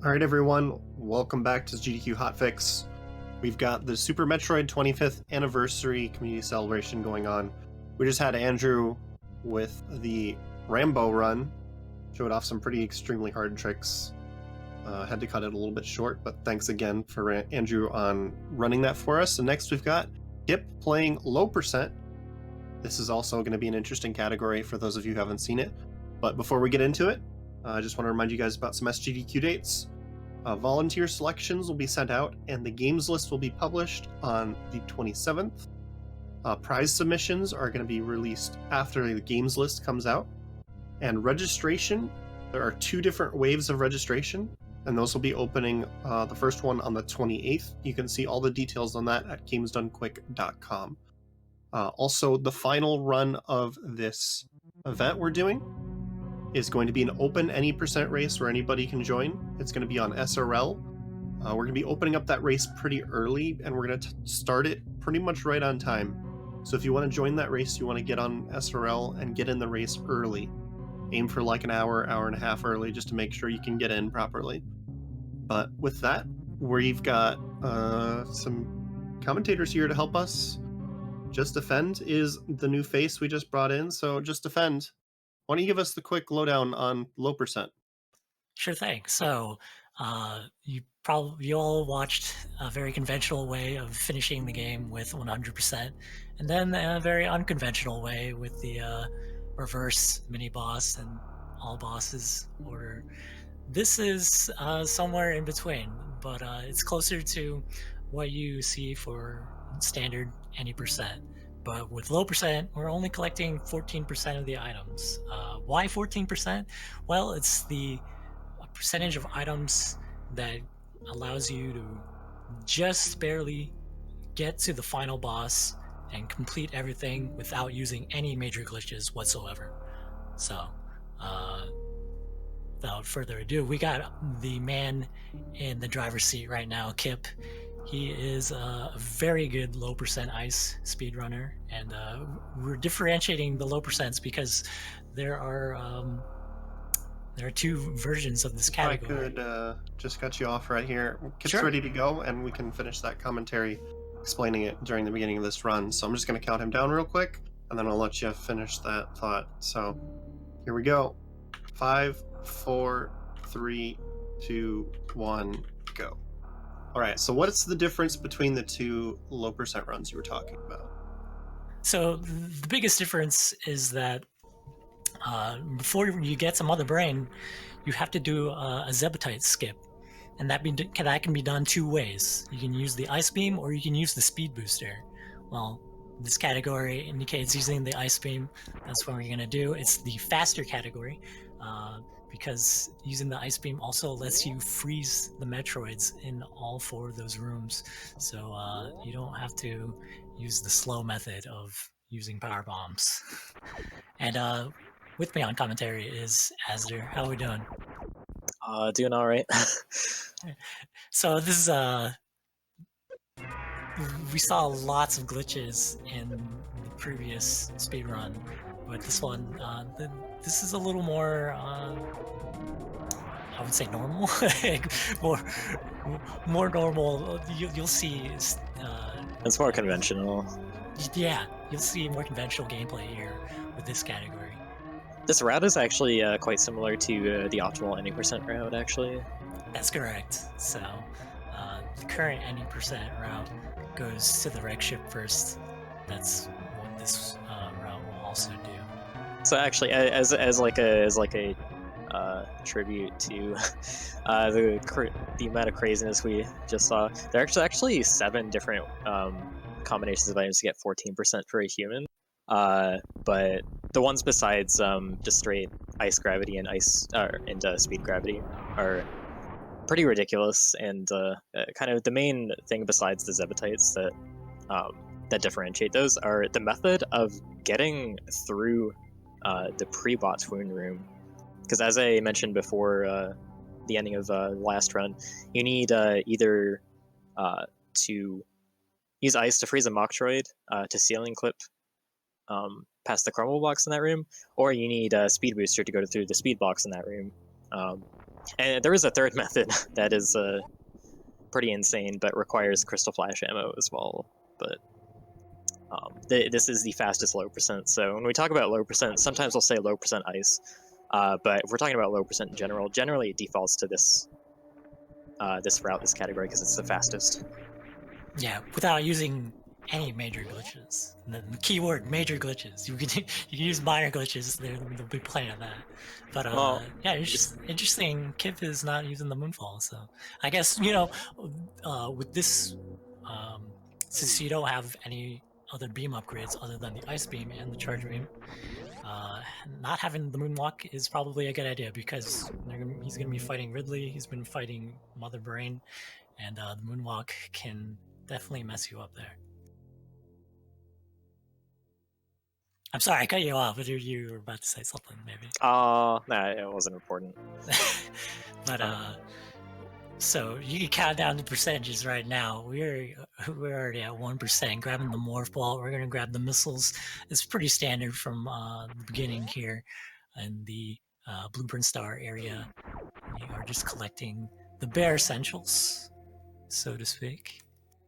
All right, everyone, welcome back to GDQ HOTFIX. We've got the Super Metroid 25th Anniversary Community Celebration going on. We just had Andrew with the Rambo run, showed off some pretty extremely hard tricks. Had to cut it a little bit short, but thanks again for Andrew on running that for us. And next we've got Dip playing low percent. This is also going to be an interesting category for those of you who haven't seen it. But before we get into it, I just want to remind you guys about some Sgdq dates. Volunteer selections will be sent out, and the games list will be published on the 27th. Prize submissions are going to be released after the games list comes out. And registration, there are 2 different waves of registration, and those will be opening the first one on the 28th. You can see all the details on that at gamesdonequick.com. Also, the final run of this event we're doing is going to be an open any percent race where anybody can join. It's going to be on SRL. We're going to be opening up that race pretty early, and we're going to start it pretty much right on time. So if you want to join that race, you want to get on SRL and get in the race early. Aim for like an hour, hour and a half early, just to make sure you can get in properly. But with that, we've got some commentators here to help us. Just Defend is the new face we just brought in, so Just Defend, why don't you give us the quick lowdown on low percent? Sure thing. So, you all watched a very conventional way of finishing the game with 100%, and then a very unconventional way with the reverse mini boss and all bosses order. This is somewhere in between, but it's closer to what you see for standard any percent. But with low percent, we're only collecting 14% of the items. Why 14%? Well, it's the percentage of items that allows you to just barely get to the final boss and complete everything without using any major glitches whatsoever. So, without further ado, we got the man in the driver's seat right now, Kip. He is a very good low percent ice speedrunner, and we're differentiating the low percents because there are 2 versions of this If I category. could just cut you off right here. Kip's Sure. ready to go, and we can finish that commentary explaining it during the beginning of this run. So I'm just going to count him down real quick, and then I'll let you finish that thought. So here we go. 5, 4, 3, 2, 1, go. All right, so what's the difference between the 2 low percent runs you were talking about? So the biggest difference is that before you get some other brain, you have to do a Zebutite skip, and that can be done 2 ways. You can use the ice beam, or you can use the speed booster. Well, this category indicates using the ice beam. That's what we're going to do. It's the faster category because using the ice beam also lets you freeze the Metroids in all 4 of those rooms. So you don't have to use the slow method of using power bombs. And with me on commentary is Asder. How are we doing? Doing all right. So this is we saw lots of glitches in the previous speedrun, but this one, this is a little more, I would say normal, more, more normal. You'll see, It's more conventional. yeah, you'll see more conventional gameplay here with this category. This route is actually quite similar to the optimal any percent route, actually. That's correct. So the current any percent route goes to the wreck ship first. That's what this route will also do. So actually, as like a tribute to the amount of craziness we just saw, there are actually 7 different combinations of items to get 14% for a human. But the ones besides just straight ice gravity and speed gravity are pretty ridiculous, and kind of the main thing besides the Zebutites that differentiate those are the method of getting through the pre-bot swoon room. Because as I mentioned before the ending of the last run, you need either to use ice to freeze a Mocktroid to ceiling clip past the crumble box in that room, or you need a speed booster to go through the speed box in that room. And there is a third method that is pretty insane, but requires crystal flash ammo as well. But this is the fastest low percent. So when we talk about low percent, sometimes we'll say low percent ice. But if we're talking about low percent in general, generally it defaults to this route, this category, because it's the fastest. Yeah, without using any major glitches. And then the keyword major glitches. You can use minor glitches. There'll be plenty of that. But Well, yeah, it's just interesting. Kip is not using the moonfall, so I guess with this, since you don't have any other beam upgrades other than the ice beam and the charge beam, not having the moonwalk is probably a good idea because he's going to be fighting Ridley. He's been fighting Mother Brain, and the moonwalk can definitely mess you up there. I'm sorry, I cut you off, but you were about to say something, maybe. Nah, it wasn't important. But so you can count down the percentages right now. We're already at 1%. Grabbing the morph ball, we're gonna grab the missiles. It's pretty standard from the beginning here in the Blueprint Star area. We are just collecting the bare essentials, so to speak.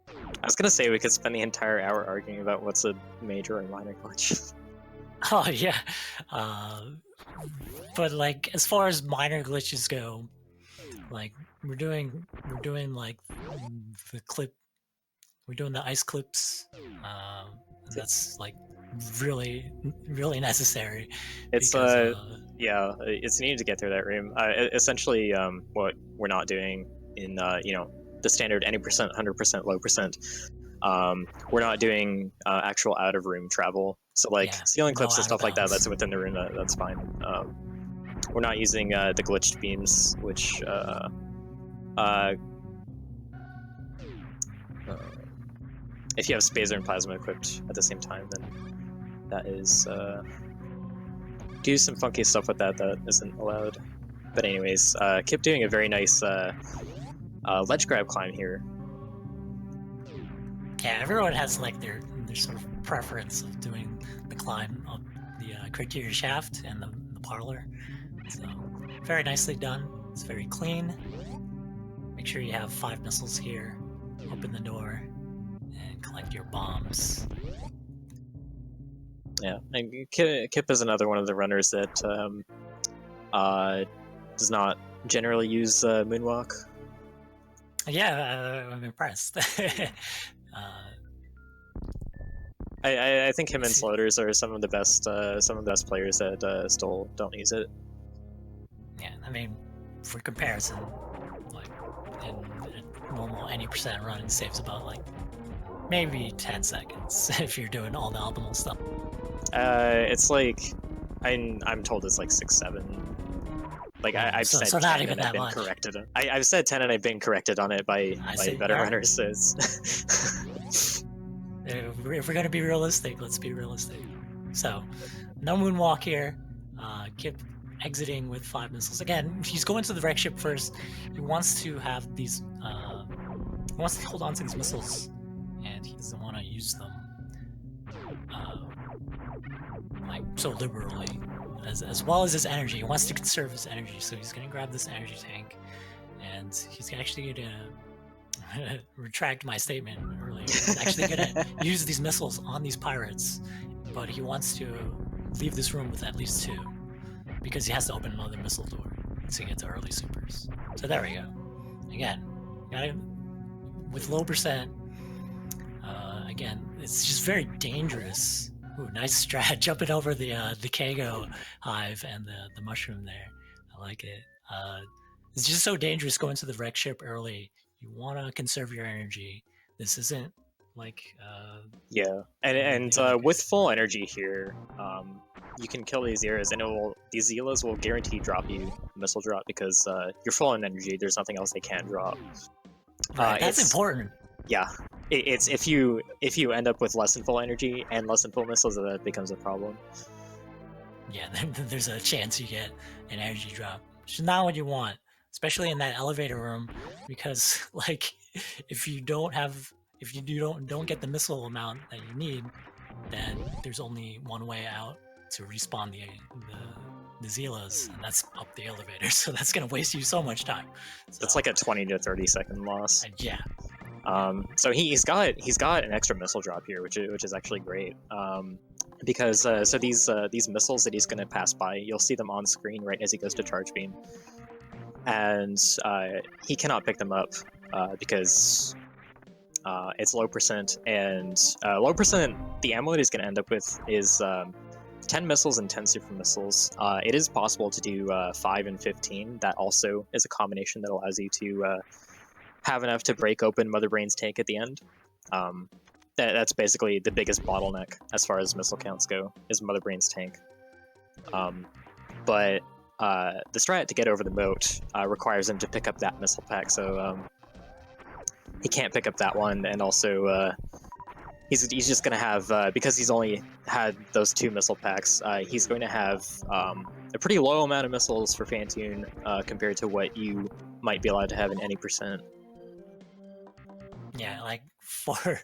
I was gonna say we could spend the entire hour arguing about what's a major or minor glitch. Oh yeah, but like as far as minor glitches go, like we're doing like the clip, we're doing the ice clips. That's like really necessary. It's because, yeah, it's needed to get through that room. Essentially, what we're not doing in the standard any percent, 100%, low percent. We're not doing actual out of room travel. So like ceiling clips and stuff like that, that's within the room. That's fine. We're not using the glitched beams, which if you have Spazer and Plasma equipped at the same time, then that is do some funky stuff with that isn't allowed. But anyways, Kip doing a very nice ledge grab climb here. Yeah, everyone has like their sort of preference of doing the climb up the criteria shaft and the parlor. So very nicely done. It's very clean. Make sure you have 5 missiles here. Open the door and collect your bombs. Yeah, and Kip is another one of the runners that does not generally use Moonwalk. Yeah, I'm impressed. I think him and Sloters are some of the best players that still don't use it. Yeah, I mean, for comparison, like in a normal any percent run, it saves about like maybe 10 seconds if you're doing all the optimal stuff. It's like I'm told it's like 6-7. Like I've said 10 and I've been corrected. I've said 10 and I've been corrected on it by better runners. So it's if we're gonna be realistic, let's be realistic. So no moonwalk here. Kip exiting with 5 missiles. Again, he's going to the wreck ship first. He wants to have these. He wants to hold on to these missiles, and he doesn't want to use them like so liberally. As well as his energy, he wants to conserve his energy, so he's going to grab this energy tank, and he's actually going to retract my statement earlier. He's actually going to use these missiles on these pirates, but he wants to leave this room with at least 2, because he has to open another missile door to get to early supers. So there we go. Again, with low percent, again, it's just very dangerous. Ooh, nice strat, jumping over the Kago hive and the mushroom there. I like it. It's just so dangerous going to the wreck ship early. You want to conserve your energy. This isn't like... yeah, and with full energy here, you can kill these Zeras, and these Zelas will guarantee drop you a missile drop because you're full on energy. There's nothing else they can drop. Right, that's important. Yeah. It's if you end up with less than full energy and less than full missiles, that becomes a problem. Yeah, there's a chance you get an energy drop, which is not what you want, especially in that elevator room, because like if you don't get the missile amount that you need, then there's only one way out to respawn the Zelos, and that's up the elevator, so that's gonna waste you so much time. So, It's like a 20 to 30 second loss. yeah. So he's got an extra missile drop here, which is actually great. Because so these missiles that he's going to pass by, you'll see them on screen right as he goes to charge beam, and he cannot pick them up because it's low percent, and low percent. The ammo he's going to end up with is 10 missiles and 10 super missiles. It is possible to do 5 and 15. That also is a combination that allows you to have enough to break open Mother Brain's tank at the end. That's basically the biggest bottleneck as far as missile counts go, is Mother Brain's tank. But the strat to get over the moat requires him to pick up that missile pack, so he can't pick up that one, and also he's just going to have, because he's only had those 2 missile packs, he's going to have a pretty low amount of missiles for Phantoon compared to what you might be allowed to have in any percent. Yeah, like for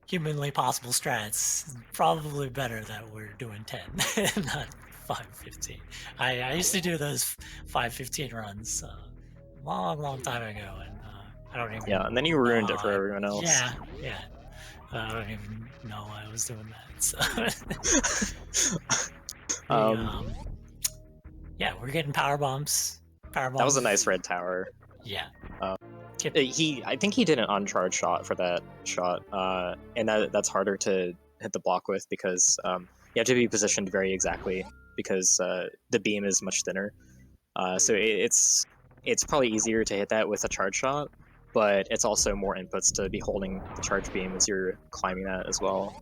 humanly possible strats, probably better that we're doing 10, not 5-15. I used to do those 5-15 runs long time ago, and I don't even. Yeah, and then you ruined know it for how everyone else. Yeah. I don't even know why I was doing that. So. Yeah, we're getting power bombs. That was a nice red tower. Yeah. I think he did an uncharged shot for that shot, and that's harder to hit the block with because you have to be positioned very exactly because the beam is much thinner. So it's probably easier to hit that with a charge shot, but it's also more inputs to be holding the charge beam as you're climbing that as well.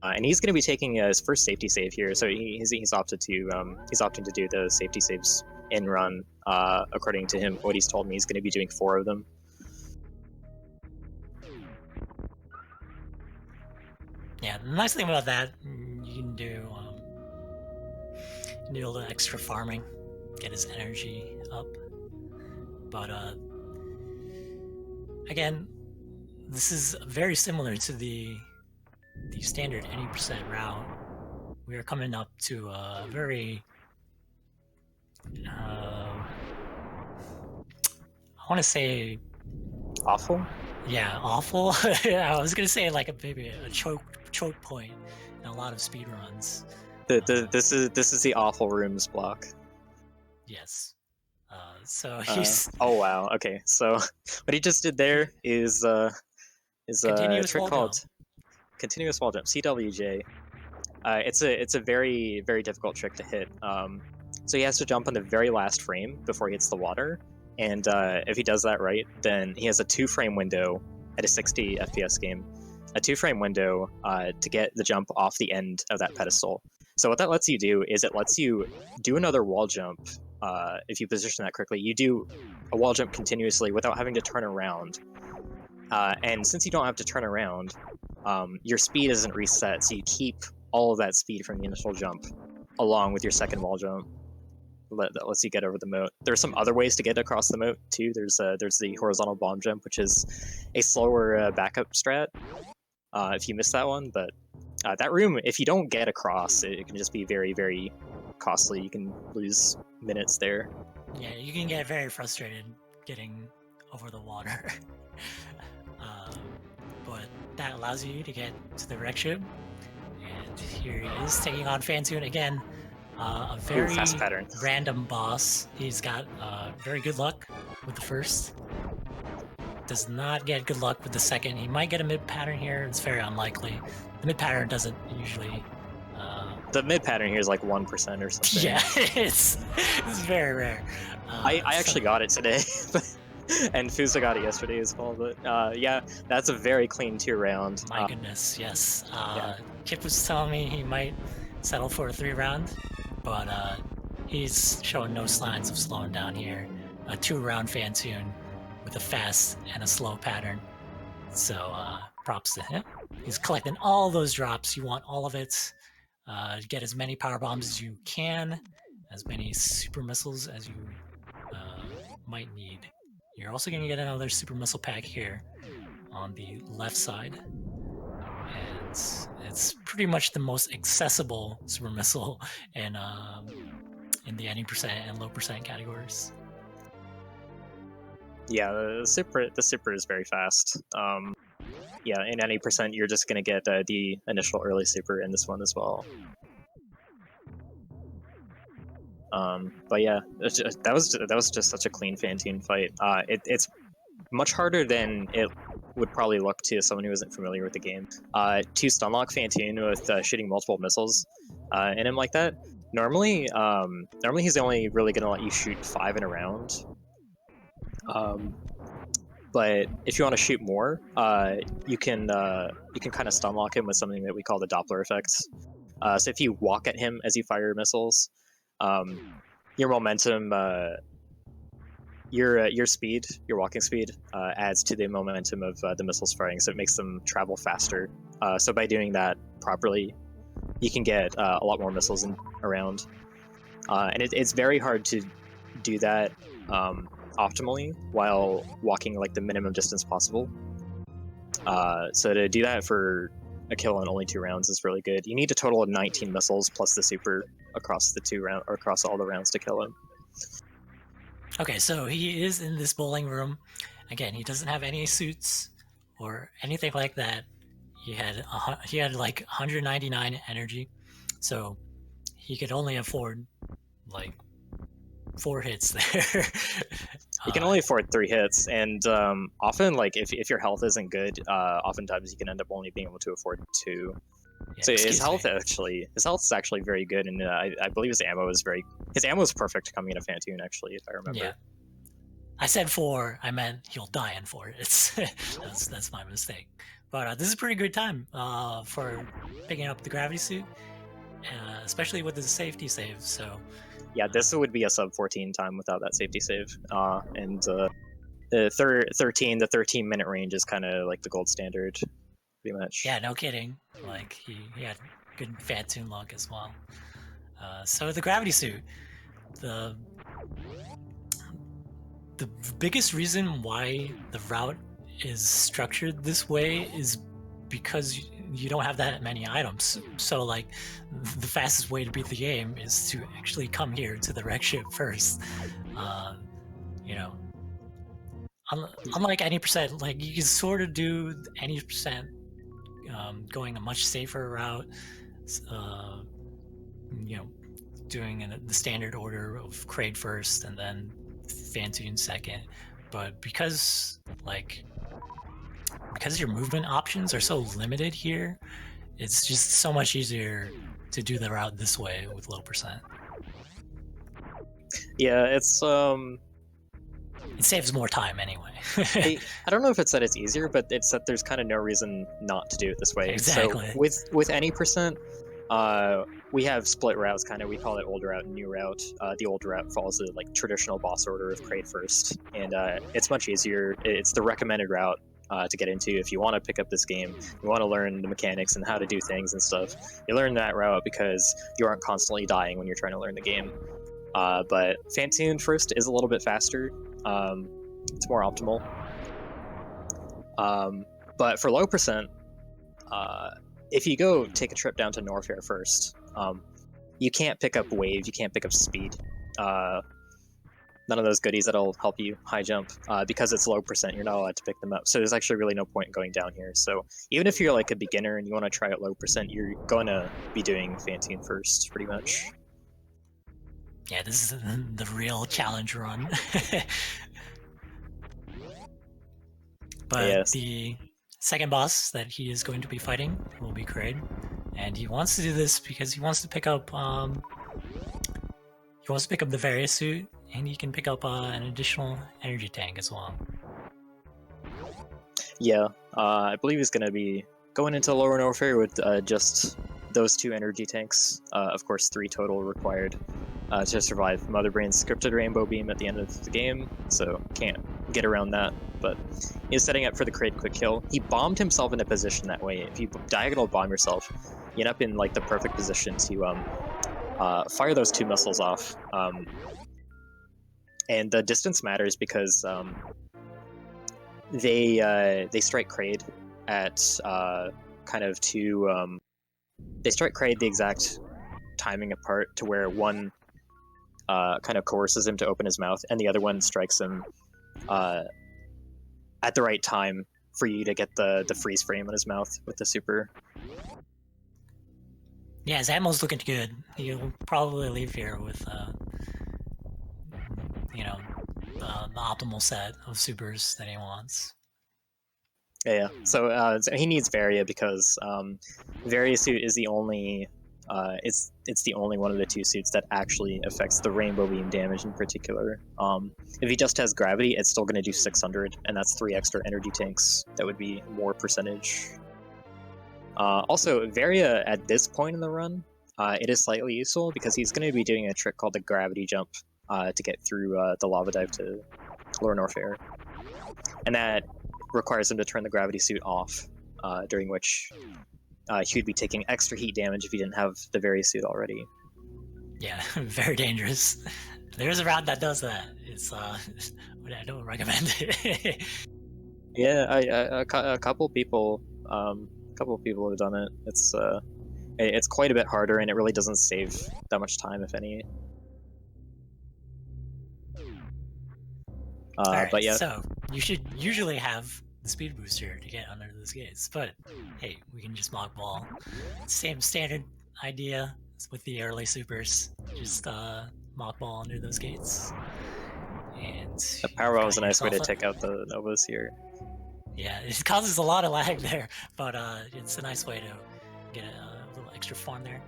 And he's going to be taking his first safety save here, so he's opted to he's opting to do the safety saves in run. According to him, what he's told me, he's going to be doing 4 of them. Yeah, the nice thing about that, you can do a little extra farming, get his energy up. But again, this is very similar to the standard any percent route. We are coming up to a very I want to say awful. Yeah, awful. I was gonna say like maybe a choke point in a lot of speed runs. This is the awful rooms block. Yes. So he's. Oh wow. Okay. So what he just did there is a trick called continuous wall jump, CWJ. It's a very difficult trick to hit. So he has to jump on the very last frame before he hits the water, and if he does that right, then he has a 2-frame window at a 60 FPS game, a 2-frame window to get the jump off the end of that pedestal. So what that lets you do is it lets you do another wall jump. If you position that correctly, you do a wall jump continuously without having to turn around. And since you don't have to turn around, your speed isn't reset, so you keep all of that speed from the initial jump along with your second wall jump. That lets you get over the moat. There's some other ways to get across the moat too. There's the horizontal bomb jump, which is a slower backup strat if you miss that one. But that room, if you don't get across, it can just be very costly. You can lose minutes there. Yeah, you can get very frustrated getting over the water. But that allows you to get to the wreck ship. And here he is taking on Phantoon again. A very fast pattern. Random boss. He's got very good luck with the first. Does not get good luck with the second. He might get a mid pattern here. It's very unlikely. The mid pattern doesn't usually. The mid pattern here is like 1% or something. Yeah, it's very rare. I actually got it today, and Fusa got it yesterday as well. But yeah, that's a very clean 2 round. My goodness, yes. Yeah. Kip was telling me he might settle for a 3 round, but he's showing no signs of slowing down here. A 2-round Phantoon with a fast and a slow pattern. So props to him. He's collecting all those drops. You want all of it. Get as many power bombs as you can, as many super missiles as you might need. You're also going to get another super missile pack here on the left side. And it's pretty much the most accessible super missile in the any percent and low percent categories. Yeah, the super is very fast. Yeah, in any percent, you're just gonna get the initial early super in this one as well. But yeah, that was just such a clean Fantoon fight. It's much harder than it would probably look to someone who isn't familiar with the game. To stunlock Fantoon with shooting multiple missiles in him like that. Normally he's only really gonna let you shoot 5 in a round. But if you want to shoot more, you can kind of stunlock him with something that we call the Doppler effect. So if you walk at him as you fire missiles, your momentum, your speed, your walking speed, adds to the momentum of the missiles firing, so it makes them travel faster. So by doing that properly, you can get a lot more missiles around, and it's very hard to do that optimally while walking like the minimum distance possible. So to do that for a kill in only 2 rounds is really good. You need a total of 19 missiles plus the super across all the rounds to kill him. Okay, so he is in this bowling room. Again, he doesn't have any suits or anything like that. He had like 199 energy, so he could only afford like 4 hits there. You can only afford 3 hits, and often, like if your health isn't good, oftentimes you can end up only being able to afford 2. Yeah, so his health is actually very good, and I believe his ammo is perfect coming into Fantoon, actually, if I remember. Yeah. I said 4. I meant he'll die in 4. That's my mistake. But this is a pretty good time for picking up the gravity suit, especially with the safety save. So yeah, this would be a sub 14 time without that safety save, and the 13-minute range is kind of like the gold standard, pretty much. Yeah, no kidding. Like he had good Fantoon luck as well. So the gravity suit, the biggest reason why the route is structured this way is because you don't have that many items. So like the fastest way to beat the game is to actually come here to the wreck ship first. You know, unlike any percent, like you can sort of do any percent going a much safer route. You know, doing the standard order of Kraid first and then Fantoon second, but because your movement options are so limited here, it's just so much easier to do the route this way with low percent. Yeah, it's it saves more time anyway. I don't know if it's that it's easier, but it's that there's kind of no reason not to do it this way. Exactly. So with any percent, we have split routes, kind of. We call it old route and new route. The old route follows the like traditional boss order of Kraid first, and it's much easier. It's the recommended route to get into if you want to pick up this game. You want to learn the mechanics and how to do things and stuff. You learn that route because you aren't constantly dying when you're trying to learn the game. But Fantoon first is a little bit faster. It's more optimal. But for low percent, if you go take a trip down to Norfair first, you can't pick up wave, you can't pick up speed. None of those goodies that'll help you high jump, because it's low percent, you're not allowed to pick them up. So there's actually really no point in going down here. So even if you're like a beginner and you want to try at low percent, you're going to be doing Fantoon first, pretty much. Yeah, this is the real challenge run. But yes. The second boss that he is going to be fighting will be Kraid, and he wants to do this because he wants to pick up the various suit, and he can pick up an additional energy tank as well. Yeah, I believe he's going to be going into Lower Norfair with just those 2 energy tanks. Of course, 3 total required to survive Mother Brain's scripted rainbow beam at the end of the game, so can't get around that. But he's setting up for the Kraid quick kill. He bombed himself in a position that way. If you diagonal bomb yourself, you end up in like the perfect position to fire those 2 missiles off. And the distance matters because they strike Kraid at kind of two. They strike Kraid the exact timing apart to where one kind of coerces him to open his mouth, and the other one strikes him at the right time for you to get the freeze frame on his mouth with the super. Yeah, his ammo's looking good. He'll probably leave here with, the optimal set of supers that he wants. Yeah. So he needs Varia because Varia suit is the only. It's the only one of the two suits that actually affects the rainbow beam damage in particular. If he just has gravity, it's still going to do 600, and that's 3 extra energy tanks. That would be more percentage. Also, Varia at this point in the run, it is slightly useful because he's going to be doing a trick called the gravity jump to get through the lava dive to Lower North Air, and that requires him to turn the gravity suit off, during which he would be taking extra heat damage if he didn't have the Varia suit already. Yeah, very dangerous. There's a route that does that. It's I don't recommend it. Yeah, a couple people have done it. It's quite a bit harder, and it really doesn't save that much time, if any. Alright, but yeah, so you should usually have the speed booster to get under those gates, but hey, we can just mock ball. Same standard idea with the early supers. Just mock ball under those gates. And the power ball is a nice way to take out the Novas here. Yeah, it causes a lot of lag there, but it's a nice way to get a little extra farm there,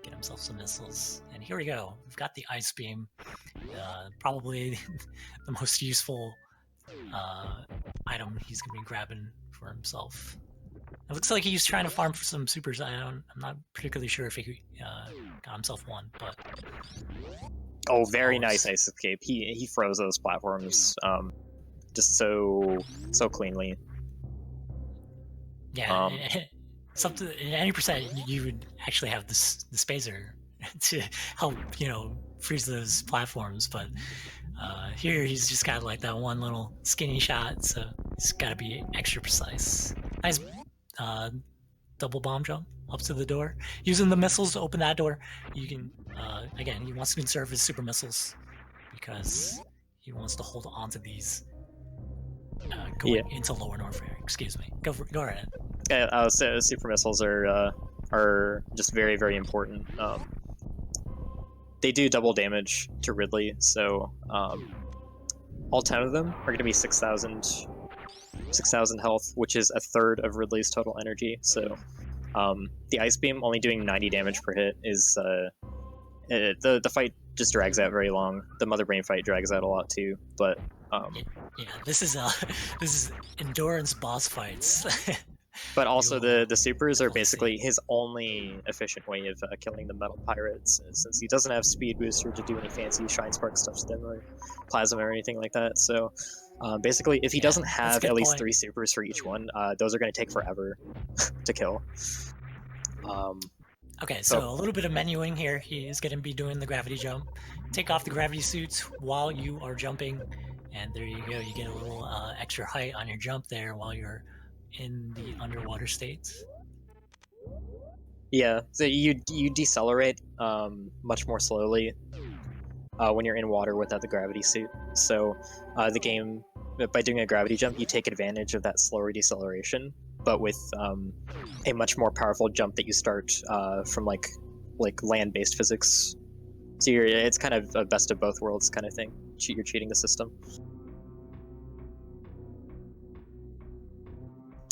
get himself some missiles. And here we go. We've got the ice beam, probably the most useful item he's gonna be grabbing for himself. It looks like he's trying to farm for some supers. I'm not particularly sure if he got himself one, but very nice ice escape. He froze those platforms just so cleanly. Yeah, something in any percent you would actually have the spacer to help freeze those platforms, but here he's just got like that one little skinny shot, so he's got to be extra precise. Nice double bomb jump up to the door, using the missiles to open that door. You can again, he wants to conserve his super missiles because he wants to hold on to these going into Lower North Air. Excuse me. Go ahead. Yeah, so super missiles are just very, very important. They do double damage to Ridley, so all 10 of them are going to be 6,000 health, which is a third of Ridley's total energy. So the ice beam only doing 90 damage per hit is the fight just drags out very long. The Mother Brain fight drags out a lot too, but yeah, this is endurance boss fights. But also the supers are basically his only efficient way of killing the metal pirates, since he doesn't have speed booster to do any fancy shine spark stuff to them or plasma or anything like that. So basically, if he doesn't have at least 3 supers for each one, those are going to take forever to kill. Okay, so a little bit of menuing here. He is going to be doing the gravity jump. Take off the gravity suits while you are jumping, and there you go. You get a little extra height on your jump there while you're in the underwater states. Yeah, so you decelerate much more slowly when you're in water without the gravity suit. So the game, by doing a gravity jump, you take advantage of that slower deceleration, but with a much more powerful jump that you start from like land-based physics. So it's kind of a best of both worlds kind of thing. You're cheating the system.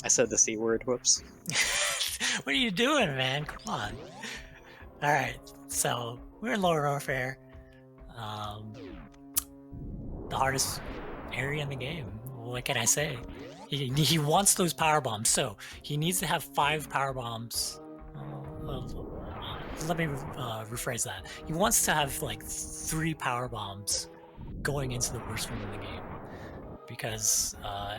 I said the C word, whoops. What are you doing, man? Come on. Alright, so we're in Lower North Air. The hardest area in the game. What can I say? He wants those power bombs, so he needs to have 5 power bombs. Let me rephrase that. He wants to have like 3 power bombs going into the worst one in the game, because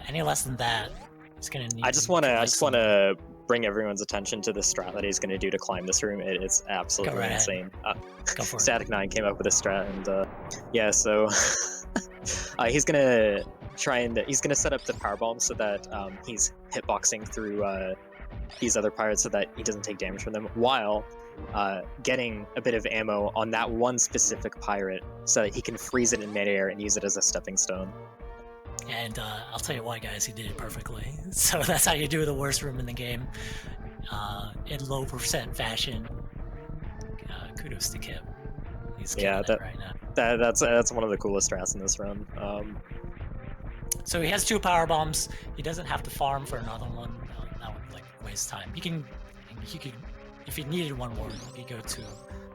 any less than that, it's gonna need. I just want to bring everyone's attention to the strat that he's going to do to climb this room. It's absolutely insane. Go for Static 9 came up with a strat, and yeah, so he's gonna he's gonna set up the power bomb so that he's hitboxing through these other pirates so that he doesn't take damage from them, while getting a bit of ammo on that one specific pirate so that he can freeze it in midair and use it as a stepping stone. And I'll tell you what, guys, he did it perfectly. So that's how you do the worst room in the game, in low percent fashion. Kudos to Kip. He's killing it right now. That's one of the coolest strats in this run. So he has 2 power bombs. He doesn't have to farm for another one. That would like waste time. He could, if he needed one more, he could go to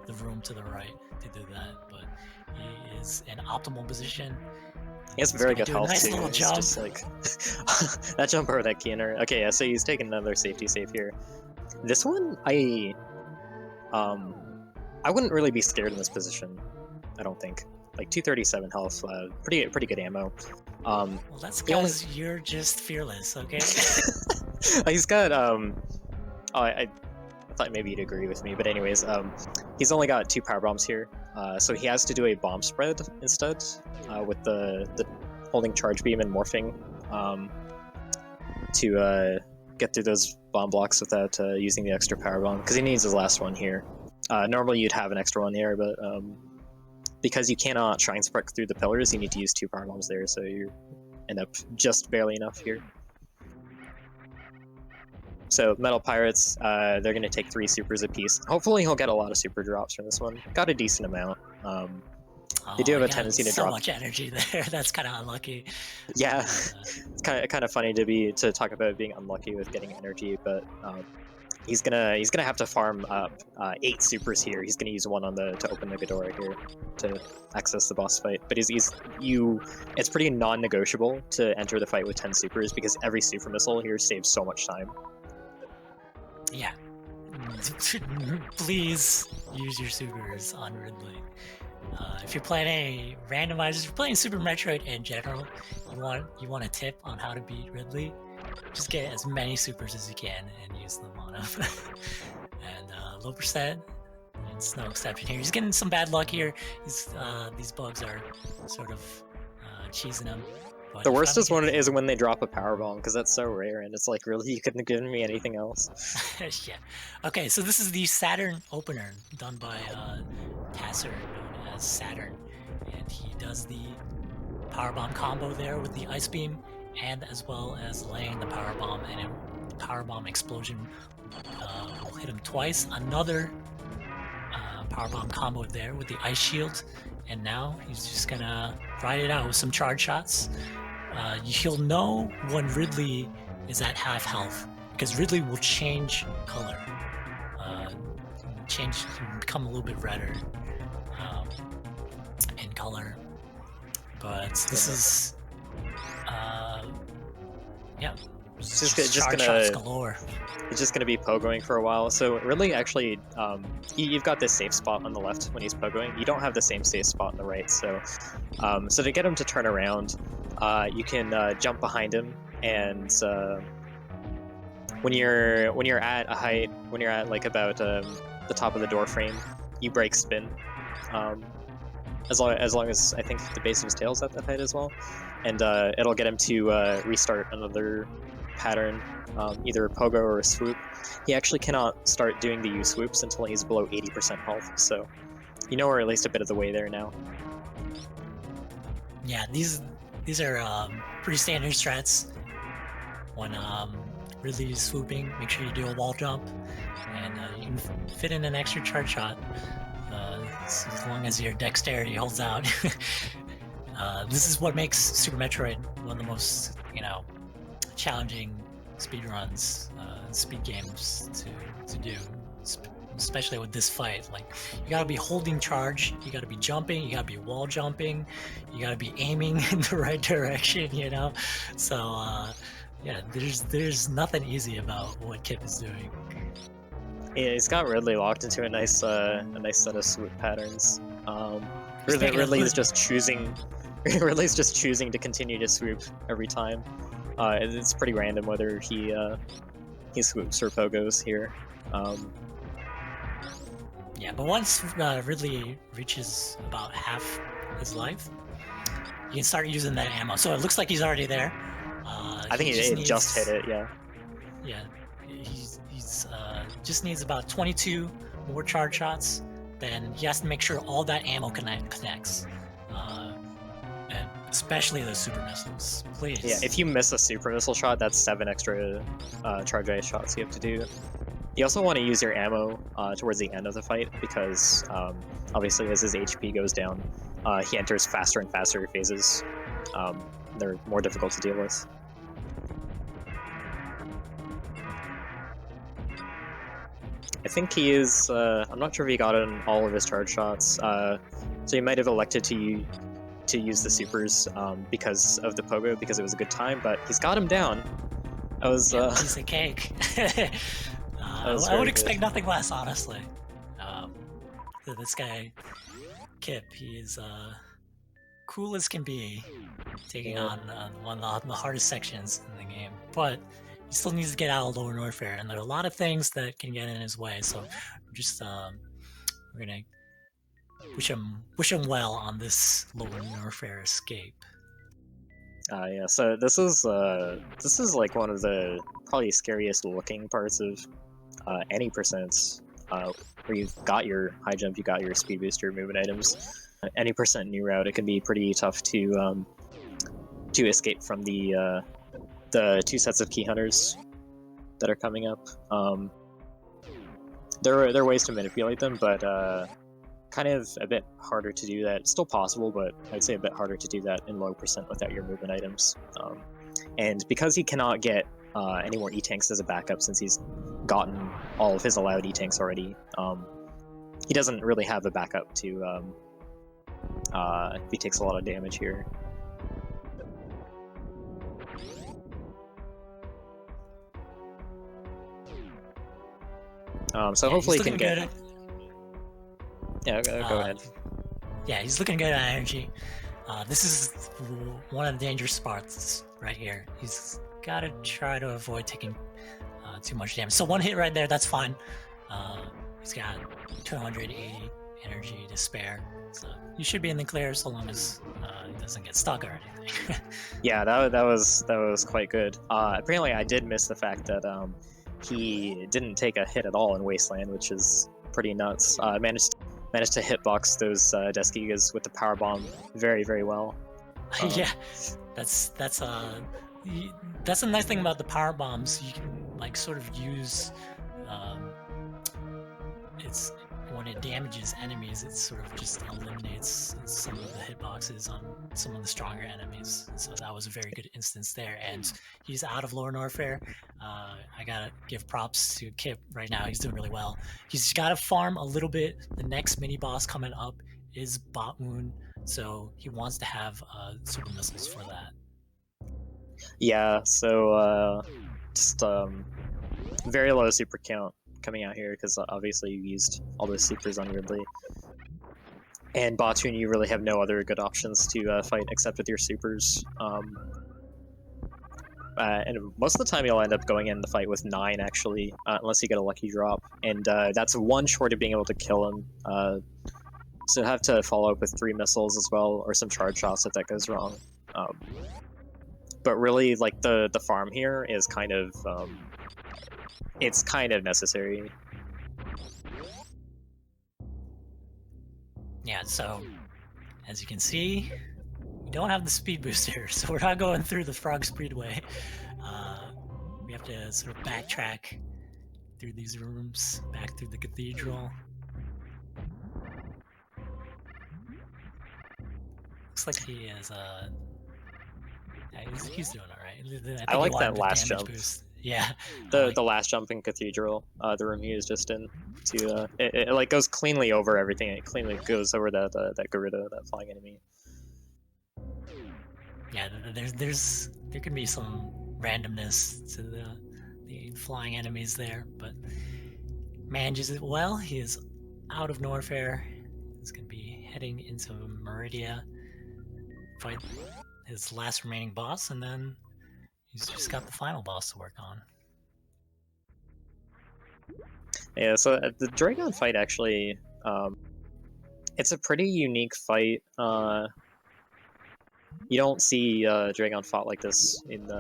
the room to the right to do that. But he is in optimal position. He has very good health nice too. Little It's jump. just like that jump over that keener. Okay, yeah, so he's taking another safety save here. This one, I wouldn't really be scared in this position. I don't think. Like 237 health, pretty good ammo. Well, that's because you're just fearless, okay? He's got I thought maybe you'd agree with me, but anyways, he's only got 2 power bombs here, so he has to do a bomb spread instead, with the holding charge beam and morphing, to get through those bomb blocks without using the extra power bomb, because he needs his last one here. Normally you'd have an extra one here, but because you cannot try and spread through the pillars, you need to use 2 power bombs there, so you end up just barely enough here. So Metal Pirates, they're going to take 3 supers apiece. Hopefully he'll get a lot of super drops from this one. Got a decent amount. They do have a tendency to drop so much energy there. That's kind of unlucky. Yeah, it's kind of funny to talk about being unlucky with getting energy, but he's gonna have to farm up 8 supers here. He's gonna use one on to open the Ghidorah here to access the boss fight. But it's pretty non-negotiable to enter the fight with 10 supers because every super missile here saves so much time. Yeah. Please use your supers on Ridley. If you're playing if you're playing Super Metroid in general, you want a tip on how to beat Ridley, just get as many supers as you can and use them on him. And low percent, it's no exception here. He's getting some bad luck here. These bugs are sort of cheesing him. But the worst is when they drop a power bomb, because that's so rare, and it's like, really, you couldn't have given me anything else. Yeah. Okay, so this is the Saturn Opener done by Tasser, known as Saturn, and he does the powerbomb combo there with the ice beam, and as well as laying the powerbomb, and a powerbomb explosion will hit him twice. Another powerbomb combo there with the ice shield, and now he's just gonna ride it out with some charge shots. He'll know when Ridley is at half health, because Ridley will change color, become a little bit redder in color. But this is, yeah, shots galore. It's just gonna be pogoing for a while. So Ridley actually, you've got this safe spot on the left when he's pogoing. You don't have the same safe spot on the right. So, so to get him to turn around, you can jump behind him, and when you're at a height, when you're at like about the top of the door frame, you break spin. As long as I think the base of his tail's at that height as well, and it'll get him to restart another pattern, either a pogo or a swoop. He actually cannot start doing the U swoops until he's below 80% health, so you know we're at least a bit of the way there now. Yeah, these are pretty standard strats. When Ridley's swooping, make sure you do a wall jump, and you can fit in an extra charge shot. As long as your dexterity holds out. This is what makes Super Metroid one of the most, challenging speedruns, speed games to do, especially with this fight. Like, you gotta be holding charge, you gotta be jumping, you gotta be wall jumping, you gotta be aiming in the right direction, So, yeah, there's nothing easy about what Kip is doing. Yeah, he's got Ridley locked into a nice set of swoop patterns. Ridley's just choosing to continue to swoop every time. It's pretty random whether he swoops or pogos here. Yeah, but once Ridley reaches about half his life, you can start using that ammo. So it looks like he's already there. I think he just hit it. Yeah. Yeah. he's just needs about 22 more charge shots. Then he has to make sure all that ammo connects, and especially those super missiles. Please. Yeah, if you miss a super missile shot, that's 7 extra charge ice shots you have to do. You also want to use your ammo towards the end of the fight because obviously as his HP goes down, he enters faster and faster phases. They're more difficult to deal with. I think he is, I'm not sure if he got in all of his charge shots, so he might have elected to use the supers because of the pogo, because it was a good time, but he's got him down. That was piece of cake. I would expect nothing less, honestly. This guy, Kip, he is cool as can be, taking on one of the hardest sections in the game, but he still needs to get out of Lower Norfair, and there are a lot of things that can get in his way. So we're gonna wish him well on this Lower Norfair escape. Yeah, so this is like one of the probably scariest looking parts of any percents, where you've got your high jump, you got your speed booster movement items. Any percent new route, it can be pretty tough to escape from the 2 sets of key hunters that are coming up. There are ways to manipulate them, but kind of a bit harder to do that. It's still possible, but I'd say a bit harder to do that in low percent without your movement items. And because he cannot get any more E-tanks as a backup, since he's gotten all of his allowed E-tanks already, he doesn't really have a backup to if he takes a lot of damage here. So hopefully he can get... Yeah, go ahead. Yeah, he's looking good at energy. This is one of the dangerous spots right here. He's got to try to avoid taking too much damage. So one hit right there, that's fine. He's got 280 energy to spare. So you should be in the clear so long as he doesn't get stuck or anything. Yeah, that was quite good. Apparently I did miss the fact that he didn't take a hit at all in Wasteland, which is pretty nuts. Managed to hitbox those Sgdqs with the power bomb very, very well. Yeah, that's a nice thing about the power bombs. You can like sort of use it's when it damages enemies, it sort of just eliminates some of the hitboxes on some of the stronger enemies. So that was a very good instance there. And he's out of Lower Norfair. I gotta give props to Kip right now. He's doing really well. He's got to farm a little bit. The next mini boss coming up is Botwoon, so he wants to have super missiles for that. Yeah, so just very low super count coming out here because obviously you used all those supers on Ridley. And Botwoon, you really have no other good options to fight except with your supers. And most of the time you'll end up going in the fight with 9 actually, unless you get a lucky drop. And that's one short of being able to kill him. So you have to follow up with 3 missiles as well, or some charge shots if that goes wrong. But really, like, the farm here is kind of it's kind of necessary. Yeah, so as you can see, we don't have the speed booster, so we're not going through the Frog Speedway. We have to sort of backtrack through these rooms, back through the cathedral. Looks like he is he's doing all right. I like that last jump. Boost. Yeah, the last jump in Cathedral, the room he was just in, to it like goes cleanly over everything. It cleanly goes over that Garuda, that flying enemy. Yeah, there can be some randomness to the flying enemies there, but manages it well. He is out of Norfair. He's going to be heading into Meridia, fight his last remaining boss, and then he's just got the final boss to work on. Yeah, so the Dragon fight actually, it's a pretty unique fight. You don't see Dragon fought like this in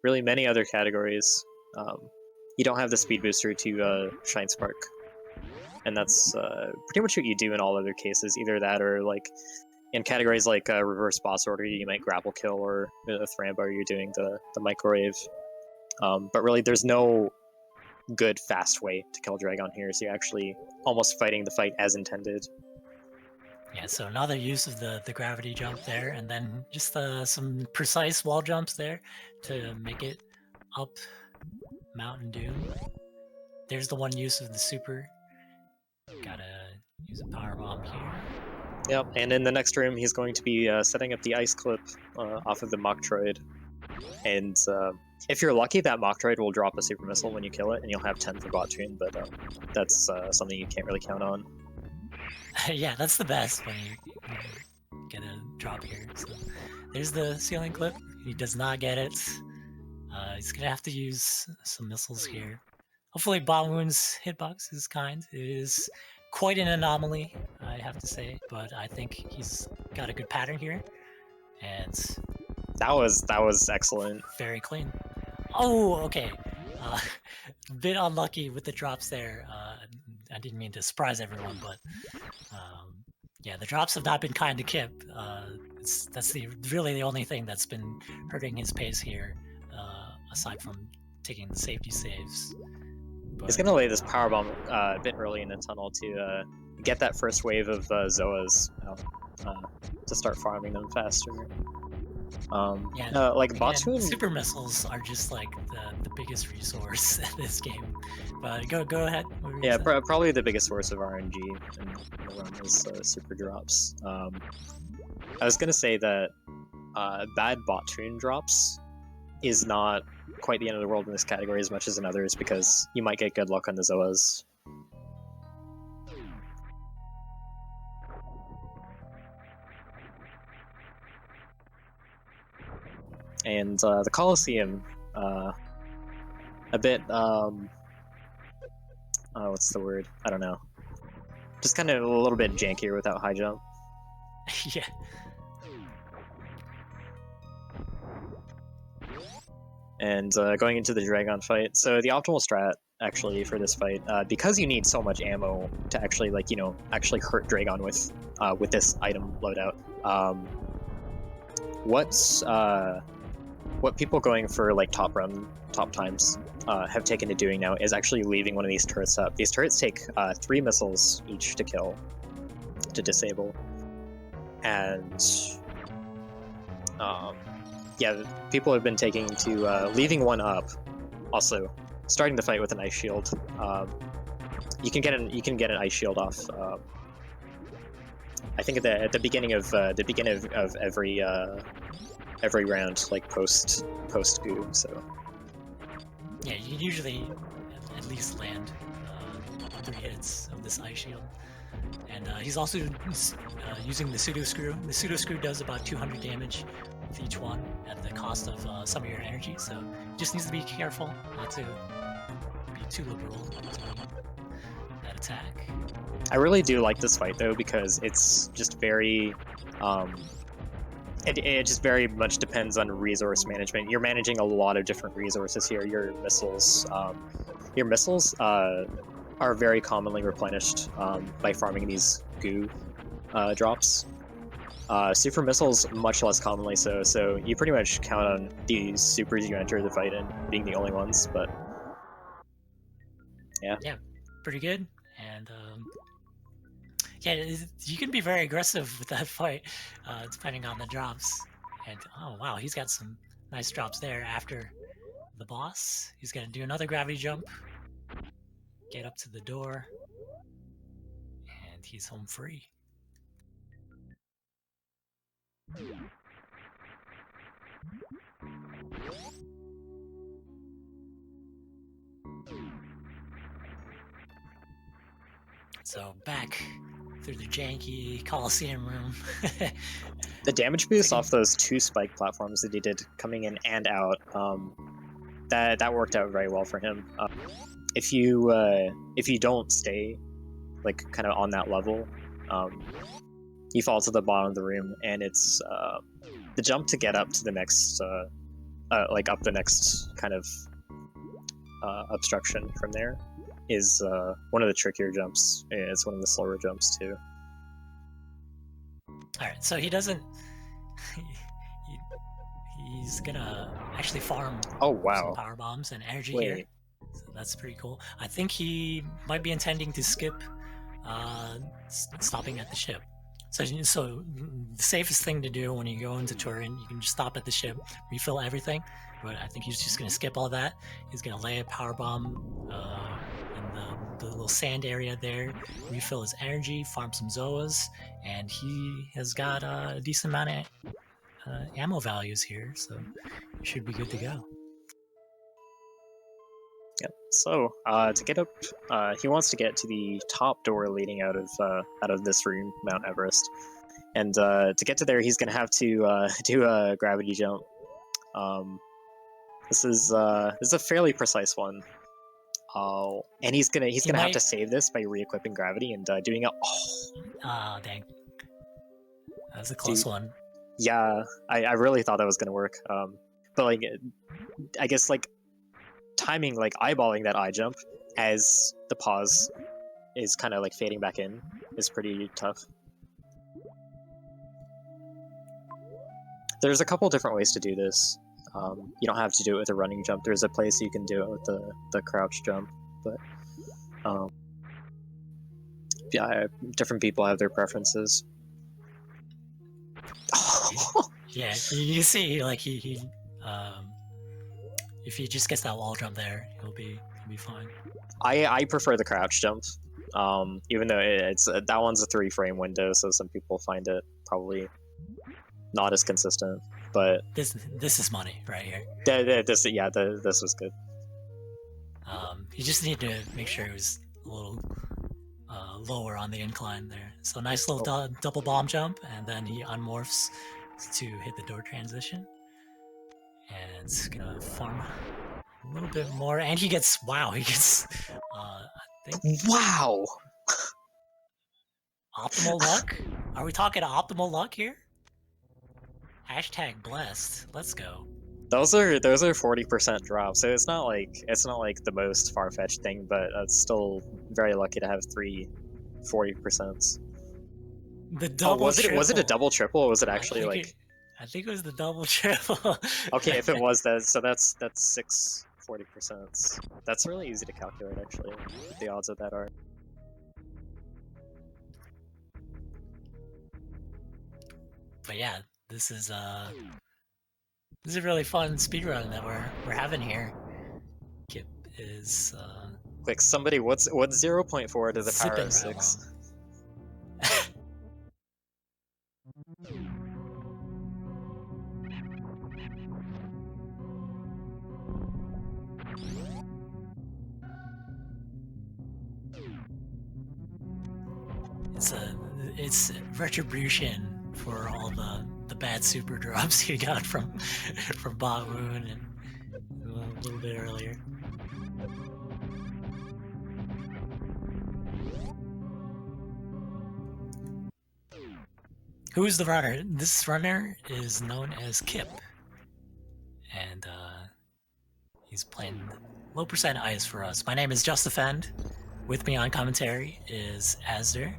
really many other categories. you don't have the speed booster to Shine Spark. And that's pretty much what you do in all other cases. Either that or, like, in categories like reverse boss order, you might grapple kill, or with Rambo, you're doing the microwave. But really, there's no good, fast way to kill Dragon here, so you're actually almost fighting the fight as intended. Yeah, so another use of the gravity jump there, and then just some precise wall jumps there to make it up Mountain Doom. There's the one use of the super. Gotta use a power bomb here. Yep, and in the next room, he's going to be setting up the ice clip off of the Machtroid. And if you're lucky, that Machtroid will drop a super missile when you kill it, and you'll have 10 for bot tune, but that's something you can't really count on. Yeah, that's the best when you get a drop here. So there's the ceiling clip. He does not get it. He's gonna have to use some missiles here. Hopefully Bot Wound's hitbox is kind. It is quite an anomaly, I have to say, but I think he's got a good pattern here. And that was excellent. Very clean. Oh, okay. A bit unlucky with the drops there. I didn't mean to surprise everyone, but yeah, the drops have not been kind to Kip. That's really the only thing that's been hurting his pace here, aside from taking the safety saves. But he's gonna lay this powerbomb a bit early in the tunnel to get that first wave of Zoas to start farming them faster. Yeah, like Bottoon, super missiles are just like the biggest resource in this game. But go ahead. Yeah, probably the biggest source of RNG in the run is super drops. I was gonna say that bad Bottoon drops is not quite the end of the world in this category as much as in others, because you might get good luck on the Zoas. And the Colosseum, a bit, what's the word? I don't know. Just kind of a little bit jankier without high jump. Yeah. And going into the Dragon fight, so the optimal strat actually for this fight, because you need so much ammo to actually, like, you know, actually hurt Dragon with this item loadout. What people going for like top times have taken to doing now is actually leaving one of these turrets up. These turrets take 3 missiles each to kill, to disable, and yeah, people have been taking to leaving one up. Also, starting the fight with an ice shield. You can get an ice shield off. I think at the beginning of every round, like post goo. So yeah, you usually at least land 3 hits of this ice shield. And he's also using the pseudo screw. The pseudo screw does about 200 damage with each one at the cost of some of your energy, so he just needs to be careful not to be too liberal doing that attack. I really do like this fight though, because it's just very it just very much depends on resource management. You're managing a lot of different resources here. Your missiles are very commonly replenished by farming these goo drops. Super missiles much less commonly so. So you pretty much count on these supers you enter the fight in being the only ones. But yeah, pretty good. And yeah, you can be very aggressive with that fight, depending on the drops. And oh wow, he's got some nice drops there after the boss. He's gonna do another gravity jump, get up to the door, and he's home free. So back through the janky Coliseum room. the damage boost off those 2 spike platforms that he did coming in and out, that worked out very well for him. If you don't stay like kind of on that level, you fall to the bottom of the room, and it's the jump to get up to the next like up the next kind of obstruction from there is one of the trickier jumps. It's one of the slower jumps too. All right, so he doesn't. He's gonna actually farm some power bombs and energy here. So that's pretty cool. I think he might be intending to skip stopping at the ship. So the safest thing to do when you go into Turin, you can just stop at the ship, refill everything. But I think he's just gonna skip all that. He's gonna lay a power bomb in the little sand area there, refill his energy, farm some Zoas, and he has got a decent amount of ammo values here, so you should be good to go. Yep. So to get up, he wants to get to the top door leading out of this room, Mount Everest, and to get to there, he's gonna have to do a gravity jump. This is a fairly precise one. And he's gonna have to save this by re-equipping gravity and doing it. Oh, dang! That was a close one. Yeah, I really thought that was gonna work. But like, I guess like timing, like eyeballing that eye jump as the pause is kind of like fading back in is pretty tough. There's a couple different ways to do this. You don't have to do it with a running jump. There's a place you can do it with the crouch jump, but yeah, different people have their preferences. Yeah, you see, like he if he just gets that wall jump there, he'll be fine. I prefer the crouch jump, even though it's that one's a 3-frame window, so some people find it probably not as consistent. But this is money right here. This was good. You just need to make sure it was a little lower on the incline there. So nice little double bomb jump, and then he unmorphs to hit the door transition. And it's gonna farm a little bit more, and he gets I think wow. Optimal luck? Are we talking optimal luck here? Hashtag blessed. Let's go. Those are 40% drops, so it's not like the most far-fetched thing, but it's still very lucky to have 3 40%. The double was it a double triple, or was it actually I think it was the double triple. Okay, if it was that, so that's 6 40%. That's really easy to calculate, actually, what the odds of that are. But yeah, this is a really fun speedrun that we're having here. Kip is Quick, somebody, what's 0.4 to the power of 6? It's retribution for all the bad super drops you got from Bawoon and a little bit earlier. Who is the runner? This runner is known as Kip, and he's playing low percent ice for us. My name is Just Defend. With me on commentary is Asder.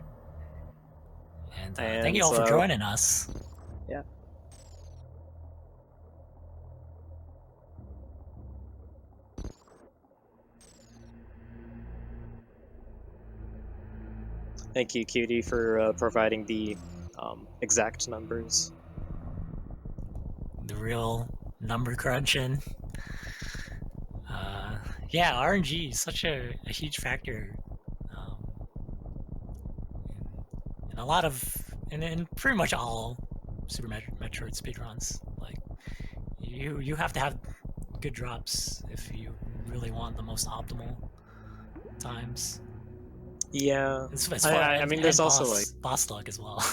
And thank you all for joining us. Yeah. Thank you, Cutie, for providing the exact numbers. The real number crunching. Yeah, RNG is such a huge factor in a lot of, in pretty much all Super Metroid speedruns. Like, you have to have good drops if you really want the most optimal times. Yeah, I mean, there's also like boss luck as well.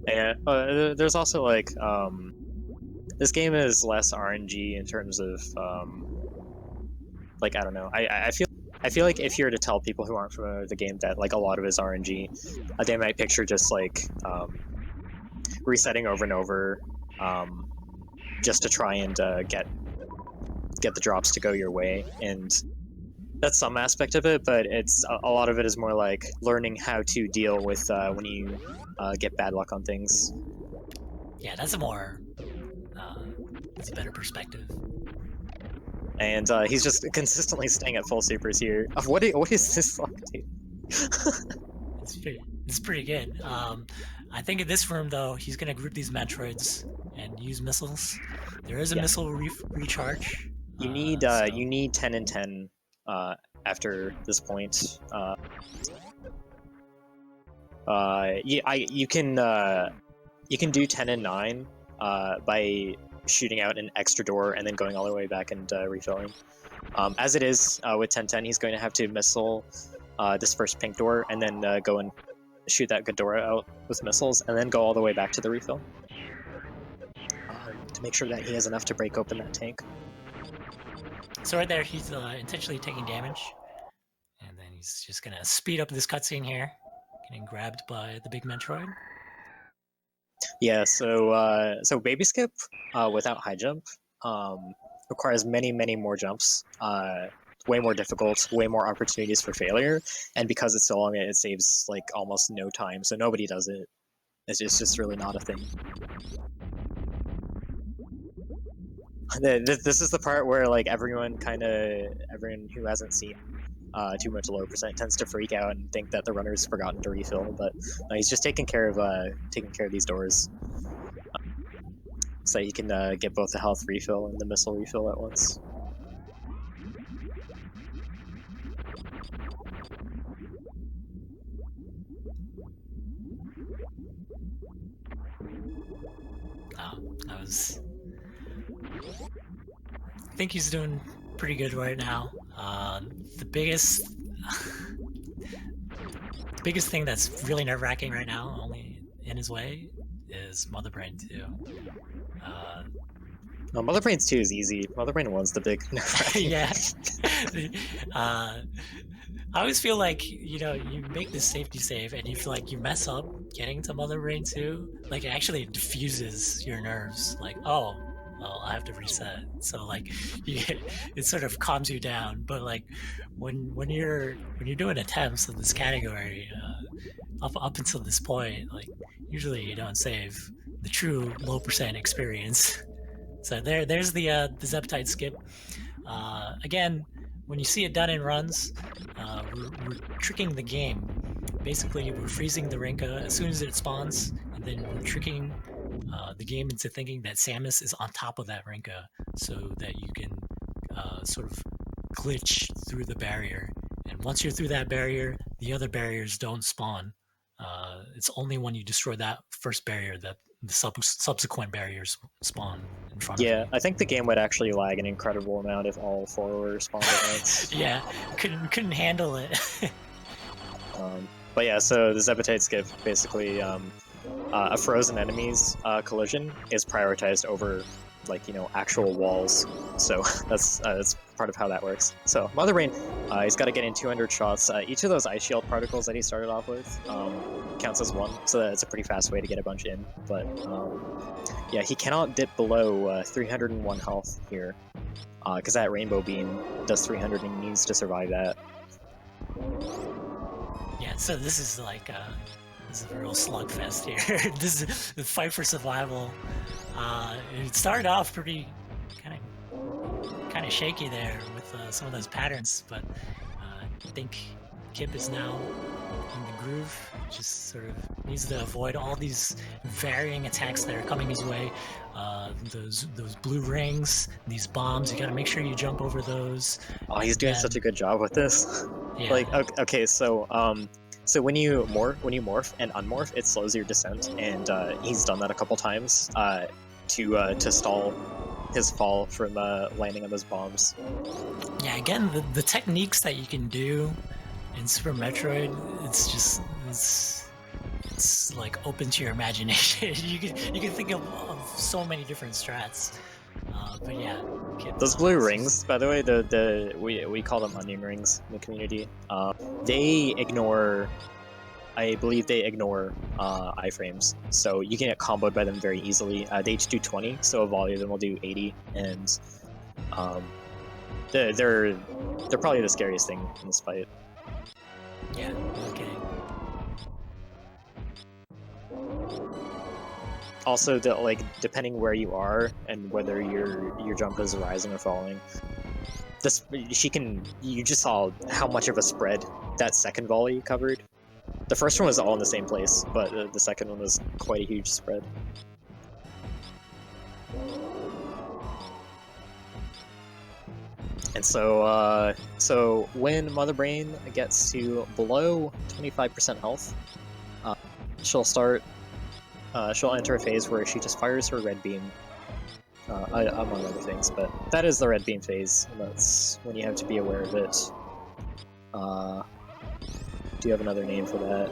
Yeah, there's also like this game is less RNG in terms of like, I don't know. I feel like if you were to tell people who aren't familiar with the game that like a lot of it is RNG, they might picture just like resetting over and over just to try and get get the drops to go your way, and that's some aspect of it, but it's a lot of it is more like learning how to deal with when you get bad luck on things. Yeah, that's a more that's a better perspective. And he's just consistently staying at full supers here. What is this luck, dude? It's pretty good. I think in this room though, he's gonna group these Metroids and use missiles. There is a missile recharge. You need 10 and 10 after this point. You can do 10 and 9 by shooting out an extra door and then going all the way back and refilling. As it is with 10-10, he's going to have to missile this first pink door and then go and shoot that Ghidorah out with missiles and then go all the way back to the refill to make sure that he has enough to break open that tank. So right there, he's intentionally taking damage, and then he's just gonna speed up this cutscene here, getting grabbed by the big Metroid. Yeah, so baby skip without high jump requires many more jumps, way more difficult, way more opportunities for failure, and because it's so long, it saves like almost no time, so nobody does it. It's just really not a thing. This is the part where like everyone who hasn't seen too much lower percent tends to freak out and think that the runner's forgotten to refill, but he's just taking care of these doors, so you can get both the health refill and the missile refill at once. I think he's doing pretty good right now. The biggest thing that's really nerve-wracking right now, only in his way, is Mother Brain 2. No, Mother Brain 2 is easy. Mother Brain 1's the big nerve-wracking. Yeah. I always feel like, you make this safety save and you feel like you mess up getting to Mother Brain 2, like it actually diffuses your nerves. Like, oh, well, I have to reset. So like, it sort of calms you down. But like, when you're doing attempts in this category, up until this point, like usually you don't save the true low percent experience. So there's the Zeptide skip. Again, when you see it done in runs, we're tricking the game. Basically, we're freezing the Rinka as soon as it spawns, and then we're tricking the game into thinking that Samus is on top of that Rinka, so that you can sort of glitch through the barrier. And once you're through that barrier, the other barriers don't spawn. It's only when you destroy that first barrier that the subsequent barriers spawn in front of you. Yeah, I think the game would actually lag an incredible amount if all 4 were spawned at once. Yeah, couldn't handle it. But yeah, so the Zeptide skip, basically, a frozen enemy's collision is prioritized over, actual walls. So that's part of how that works. So Mother Brain, he's got to get in 200 shots. Each of those ice shield particles that he started off with counts as 1, so that's a pretty fast way to get a bunch in. But yeah, he cannot dip below 301 health here, because that rainbow beam does 300 and he needs to survive that. Yeah, so this is like this is a real slugfest here. This is the fight for survival. It started off pretty kind of shaky there with some of those patterns, but I think Kip is now in the groove. Just sort of needs to avoid all these varying attacks that are coming his way. Those blue rings, these bombs. You got to make sure you jump over those. Oh, he's doing such a good job with this. Yeah. Like, okay, so when you morph and unmorph, it slows your descent, and he's done that a couple times to stall his fall from landing on those bombs. Yeah, again, the techniques that you can do in Super Metroid, it's like open to your imagination. you can think of so many different strats. But yeah, those blue rings, by the way, we call them onion rings in the community. They ignore, I believe they ignore iframes, so you can get comboed by them very easily. They each do 20, so a volley of them will do 80, and They're probably the scariest thing in this fight. Yeah, okay. Also, like depending where you are and whether your jump is rising or falling, you just saw how much of a spread that second volley covered. The first one was all in the same place, but the second one was quite a huge spread. And so when Mother Brain gets to below 25% health, she'll enter a phase where she just fires her red beam, among other things, but that is the red beam phase, and that's when you have to be aware of it. Do you have another name for that?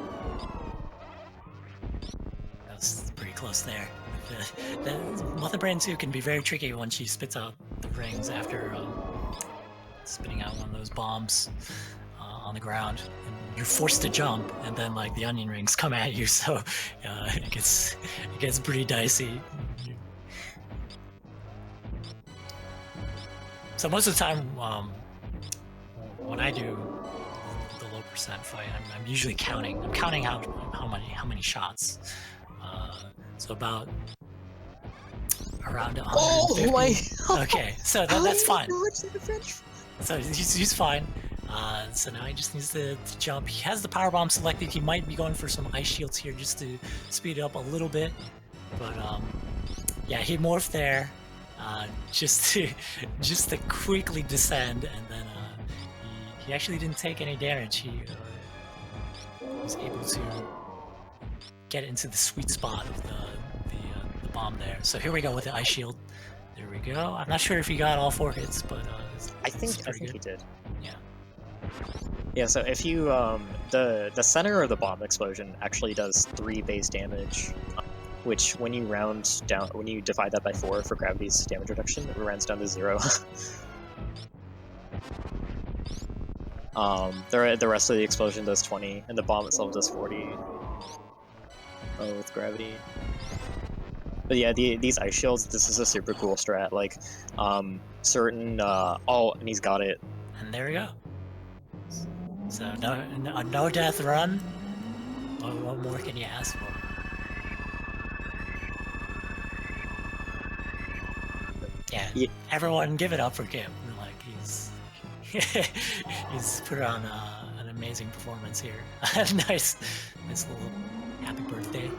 That was pretty close there. The Mother Brain 2 can be very tricky when she spits out the rings after spitting out one of those bombs on the ground. And you're forced to jump, and then like the onion rings come at you, so it gets pretty dicey. So most of the time, when I do the low percent fight, I'm usually counting. I'm counting how many shots. So about around 150. Oh my! Okay, so that's fine. So he's fine. So now he just needs to jump. He has the power bomb selected. He might be going for some ice shields here just to speed it up a little bit. But yeah, he morphed there just to quickly descend, and then he actually didn't take any damage. He was able to get into the sweet spot of the bomb there. So here we go with the ice shield. There we go. I'm not sure if he got all 4 hits, but I think he did. Yeah. Yeah. So if you the center of the bomb explosion actually does 3 base damage, which when you divide that by 4 for gravity's damage reduction, it rounds down to 0. The rest of the explosion does 20, and the bomb itself does 40. With gravity. But yeah, these ice shields, this is a super cool strat. Like, certain and he's got it. And there we go. So no death run. What more can you ask for? Yeah. Everyone give it up for Kim. Like he's put on an amazing performance here. nice little happy birthday.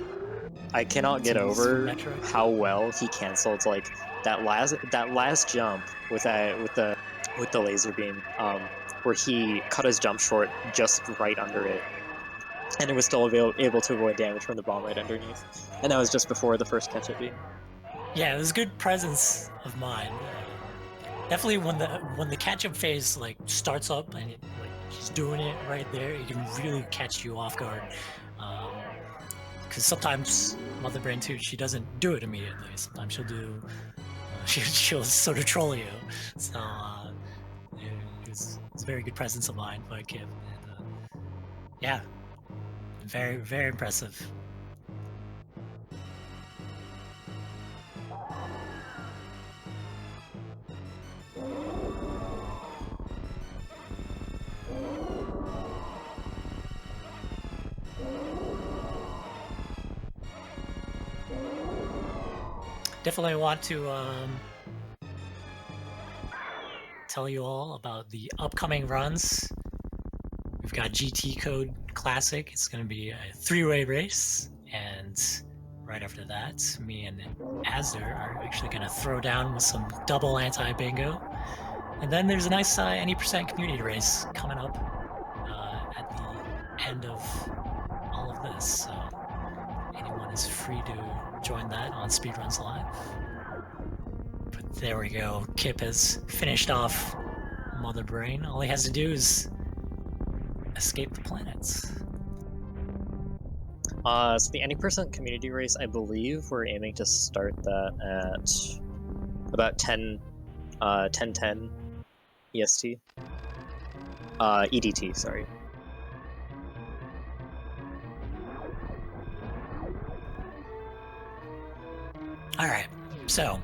I cannot get over how well he canceled like that last jump with the laser beam, where he cut his jump short just right under it, and it was still able to avoid damage from the bomb right underneath. And that was just before the first catch-up beam. Yeah, it was good presence of mind. Definitely when the catch-up phase like starts up and he's doing it right there, it can really catch you off guard. Because sometimes Mother Brain 2, she doesn't do it immediately. Sometimes she'll do, she'll sort of troll you. So it's very good presence of mind by Kip. And, yeah, very, very impressive. Definitely want to tell you all about the upcoming runs. We've got GT Code Classic. It's going to be a 3-way race, and right after that, me and Azzer are actually going to throw down with some double anti-bingo. And then there's a nice any percent community race coming up at the end of all of this. So anyone is free to join that on Speedruns Live. But there we go. Kip has finished off Mother Brain. All he has to do is escape the planets. So the any percent community race, I believe we're aiming to start that at about 10:10 EST. EDT, sorry. All right, so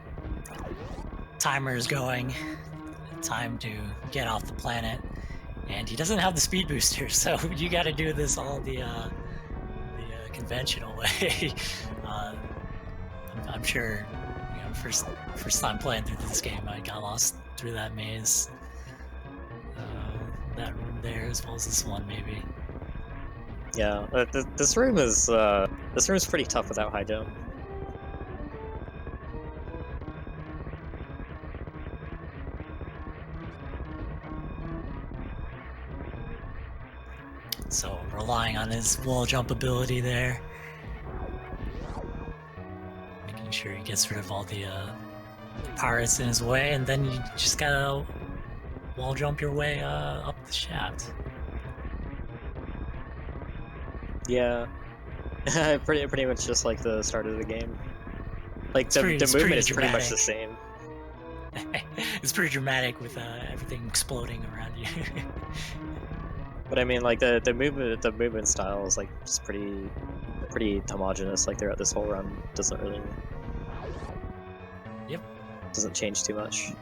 timer is going. time to get off the planet, and he doesn't have the speed booster, so you got to do this all the conventional way. I'm sure, first time playing through this game, I got lost through that maze. That room there, as well as this one, maybe. Yeah, this room is pretty tough without high jump. So relying on his wall jump ability there, making sure he gets rid of all the pirates in his way, and then you just gotta wall jump your way up the shaft. Yeah, pretty much just like the start of the game. Like the movement is pretty much the same. It's pretty dramatic with everything exploding around you. But I mean, like the movement style is like just pretty homogenous. Like throughout this whole run, doesn't change too much.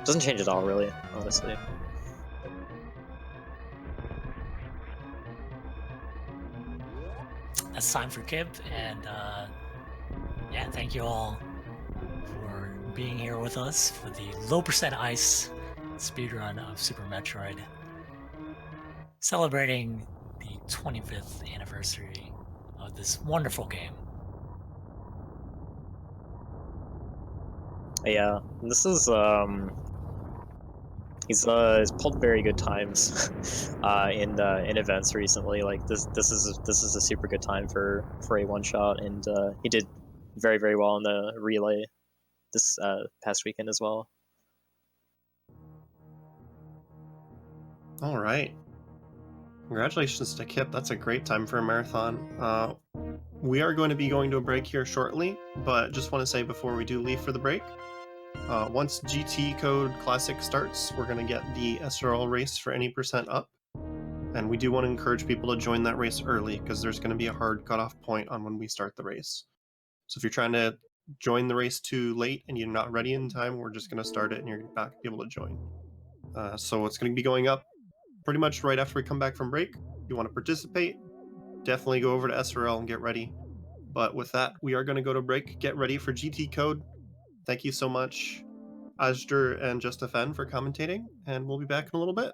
Doesn't change at all, really, honestly. That's time for Kip, and yeah, thank you all for being here with us for the low percent ice speedrun of Super Metroid, celebrating the 25th anniversary of this wonderful game. Yeah, this is he's pulled very good times in events recently. Like this is a super good time for a one shot, and he did very well in the relay this past weekend as well. All right. Congratulations to Kip. That's a great time for a marathon. We are going to be going to a break here shortly, but just want to say before we do leave for the break, once GT Code Classic starts, we're going to get the SRL race for any percent up. And we do want to encourage people to join that race early because there's going to be a hard cutoff point on when we start the race. So if you're trying to join the race too late and you're not ready in time, we're just going to start it and you're not going to be able to join. So it's going to be going up pretty much right after we come back from break. If you want to participate, definitely go over to SRL and get ready. But with that, we are going to go to break, get ready for GT Code. Thank you so much, Ajder and Justafen, for commentating, and we'll be back in a little bit.